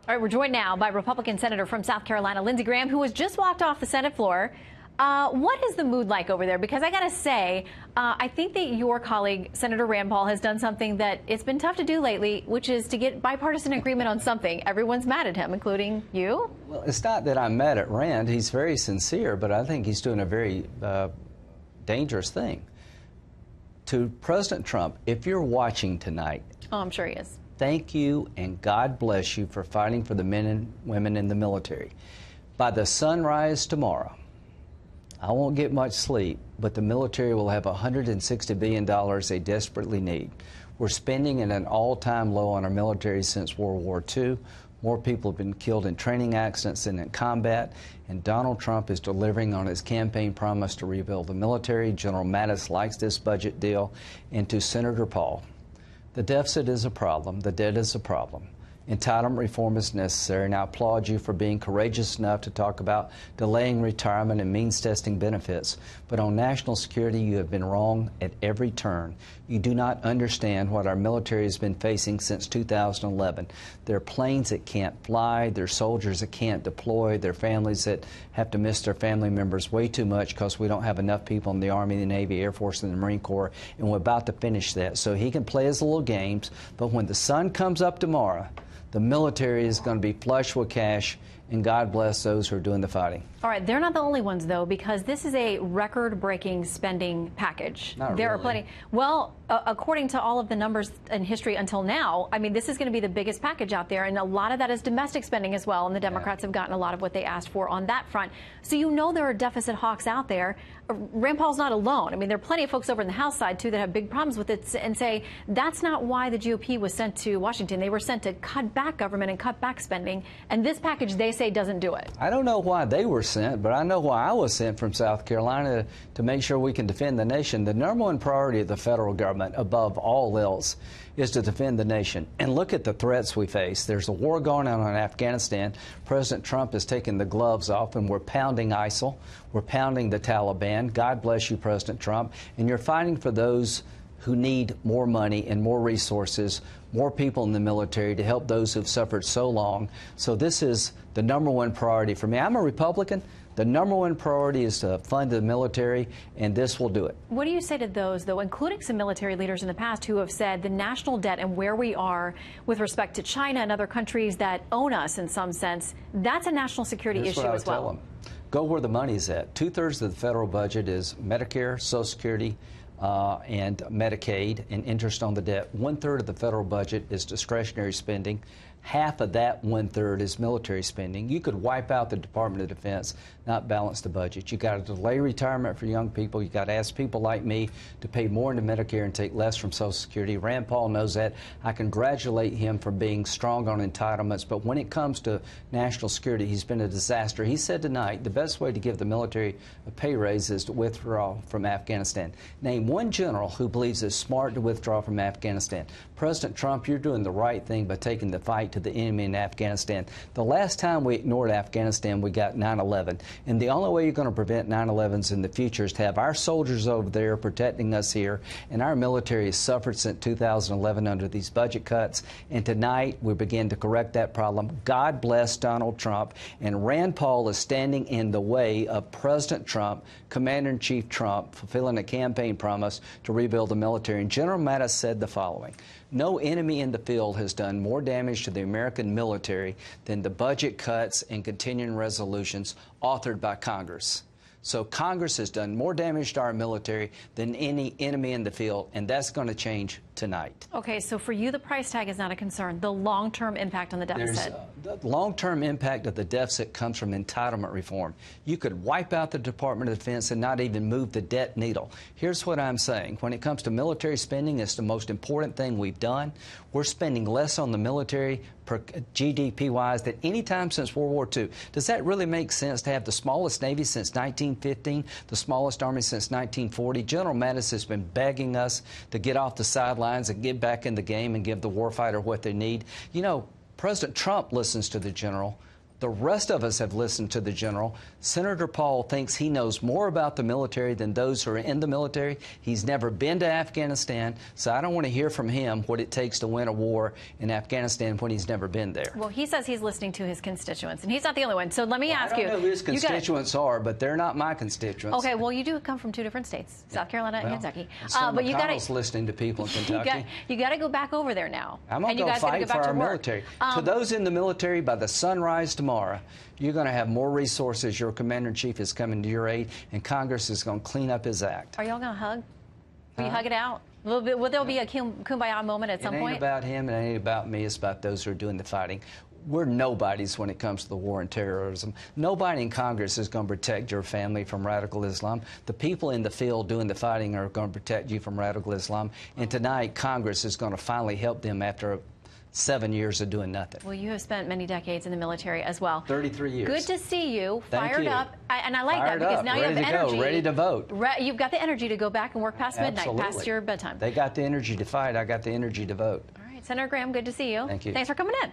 All right, we're joined now by Republican Senator from South Carolina, Lindsey Graham, who has just walked off the Senate floor. What is the mood like over there? Because I got to say, I think that your colleague, Senator Rand Paul, has done something that it's been tough to do lately, which is to get bipartisan agreement on something. Everyone's mad at him, including you. Well, it's not that I'm mad at Rand. He's very sincere, but I think he's doing a very dangerous thing. To President Trump, if you're watching tonight, Oh, I'm sure he is. Thank you and God bless you for fighting for the men and women in the military. By the sunrise tomorrow, I won't get much sleep, but the military will have $160 billion they desperately need. We're spending at an all-time low on our military since World War II. More people have been killed in training accidents than in combat, and Donald Trump is delivering on his campaign promise to rebuild the military. General Mattis likes this budget deal. And to Senator Paul, the deficit is a problem. The debt is a problem. Entitlement reform is necessary, and I applaud you for being courageous enough to talk about delaying retirement and means testing benefits. But on national security, you have been wrong at every turn. You do not understand what our military has been facing since 2011. There are planes that can't fly, there are soldiers that can't deploy, there are families that have to miss their family members way too much because we don't have enough people in the Army, the Navy, Air Force, and the Marine Corps, and we're about to finish that. So he can play his little games, but when the sun comes up tomorrow, the military is going to be flush with cash, and God bless those who are doing the fighting. All right, they're not the only ones, though, because this is a record-breaking spending package. Not there really. are plenty. Well, according to all of the numbers in history until now, I mean, this is going to be the biggest package out there, and a lot of that is domestic spending as well, and the Democrats have gotten a lot of what they asked for on that front. So you know there are deficit hawks out there. Rand Paul's not alone. I mean, there are plenty of folks over on the House side, too, that have big problems with it and say that's not why the GOP was sent to Washington. They were sent to cut back government and cut back spending, and this package, they say, doesn't do it. I don't know why they were sent, but I know why I was sent from South Carolina to make sure we can defend the nation. The number one priority of the federal government, above all else, is to defend the nation. And look at the threats we face. There's a war going on in Afghanistan. President Trump has taken the gloves off, and we're pounding ISIL. We're pounding the Taliban. God bless you, President Trump. And you're fighting for those who need more money and more resources, more people in the military to help those who've suffered so long. So this is the number one priority for me. I'm a Republican. The number one priority is to fund the military, and this will do it. What do you say to those, though, including some military leaders in the past who have said the national debt and where we are with respect to China and other countries that own us in some sense, that's a national security issue as well? Tell them. Go where the money's at. 2/3 of the federal budget is Medicare, Social Security, and Medicaid, and interest on the debt. 1/3 of the federal budget is discretionary spending. Half of that 1/3 is military spending. You could wipe out the Department of Defense, not balance the budget. You got to delay retirement for young people. You got to ask people like me to pay more into Medicare and take less from Social Security. Rand Paul knows that. I congratulate him for being strong on entitlements, but when it comes to national security, he's been a disaster. He said tonight the best way to give the military a pay raise is to withdraw from Afghanistan. Name one general who believes it's smart to withdraw from Afghanistan. President Trump, you're doing the right thing by taking the fight to the enemy in Afghanistan. The last time we ignored Afghanistan, we got 9/11. And the only way you're going to prevent 9/11s in the future is to have our soldiers over there protecting us here. And our military has suffered since 2011 under these budget cuts. And tonight, we begin to correct that problem. God bless Donald Trump. And Rand Paul is standing in the way of President Trump, Commander-in-Chief Trump, fulfilling a campaign promise to rebuild the military. And General Mattis said the following: no enemy in the field has done more damage to the American military than the budget cuts and continuing resolutions authored by Congress. So Congress has done more damage to our military than any enemy in the field, and that's going to change tonight. Okay, so for you, the price tag is not a concern. The long-term impact on the deficit. The long-term impact of the deficit comes from entitlement reform. You could wipe out the Department of Defense and not even move the debt needle. Here's what I'm saying. When it comes to military spending, it's the most important thing we've done. We're spending less on the military per GDP-wise than any time since World War II. Does that really make sense to have the smallest Navy since 1915, the smallest Army since 1940? General Mattis has been begging us to get off the sidelines and get back in the game and give the warfighter what they need. You know, President Trump listens to the general. The rest of us have listened to the general. Senator Paul thinks he knows more about the military than those who are in the military. He's never been to Afghanistan, so I don't want to hear from him what it takes to win a war in Afghanistan when he's never been there. Well, he says he's listening to his constituents, and he's not the only one. So let me ask you. I don't know who his constituents are, but they're not my constituents. Okay, well, you do come from 2 different states, South Carolina and Kentucky. But you got to listening to people in Kentucky. You got to go back over there now. I'm going to go fight for our military. To those in the military, by the sunrise tomorrow, you're going to have more resources. Your commander-in-chief is coming to your aid, and Congress is going to clean up his act. Are y'all going to hug? Will you hug it out? Will there be a kumbaya moment at some point? It ain't about him. It ain't about me. It's about those who are doing the fighting. We're nobodies when it comes to the war on terrorism. Nobody in Congress is going to protect your family from radical Islam. The people in the field doing the fighting are going to protect you from radical Islam. And tonight, Congress is going to finally help them after 7 years of doing nothing. Well, you have spent many decades in the military as well. 33 years. Good to see you. Thank you. Up. And I like that because now you have energy. Ready to vote. You've got the energy to go back and work past midnight, past your bedtime. They got the energy to fight. I got the energy to vote. All right, Senator Graham, good to see you. Thank you. Thanks for coming in.